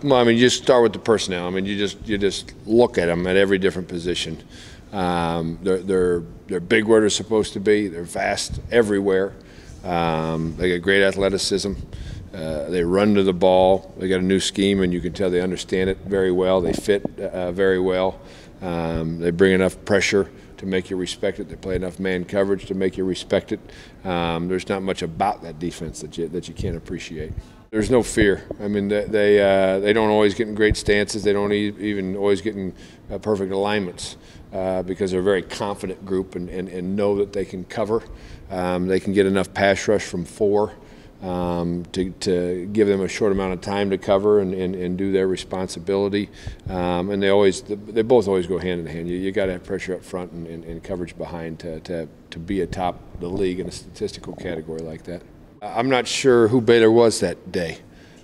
Well, I mean, you just start with the personnel. I mean, you just look at them at every different position. They're big where they're supposed to be. They're fast everywhere. They got great athleticism. They run to the ball. They got a new scheme, and you can tell they understand it very well. They fit very well. They bring enough pressure to make you respect it. They play enough man coverage to make you respect it. There's not much about that defense that you can't appreciate. There's no fear. I mean, they don't always get in great stances. They don't even always get in perfect alignments because they're a very confident group and know that they can cover. They can get enough pass rush from 4 to give them a short amount of time to cover and do their responsibility. And they both always go hand in hand. You got to have pressure up front and coverage behind to be atop the league in a statistical category like that. I'm not sure who Baylor was that day,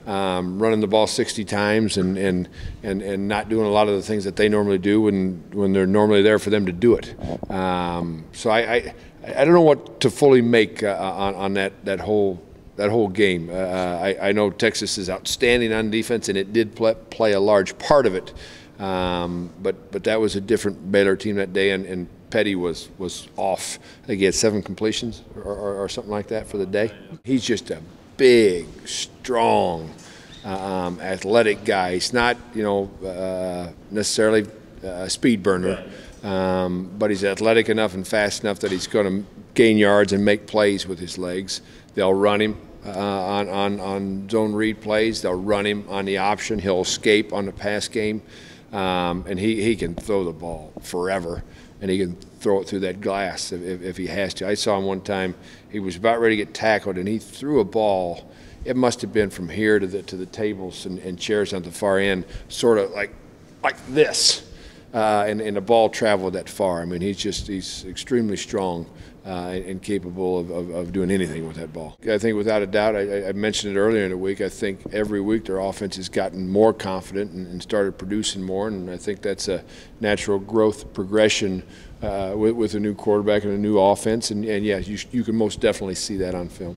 running the ball 60 times and not doing a lot of the things that they normally do when they're normally there for them to do it. So I don't know what to fully make on that whole game. I know Texas is outstanding on defense, and it did play a large part of it. But that was a different Baylor team that day, and Petty was off. I think he had 7 completions or something like that for the day. He's just a big, strong, athletic guy. He's not, necessarily a speed burner, but he's athletic enough and fast enough that he's going to gain yards and make plays with his legs. They'll run him on zone read plays. They'll run him on the option. He'll escape on the pass game. And he can throw the ball forever, and he can throw it through that glass if he has to. I saw him one time. He was about ready to get tackled, and he threw a ball. It must have been from here to the tables and chairs on the far end, sort of like this, and the ball traveled that far. I mean, he's extremely strong and capable of doing anything with that ball. I think without a doubt, I mentioned it earlier in the week, I think every week their offense has gotten more confident and started producing more, and I think that's a natural growth progression with a new quarterback and a new offense, and yeah, you can most definitely see that on film.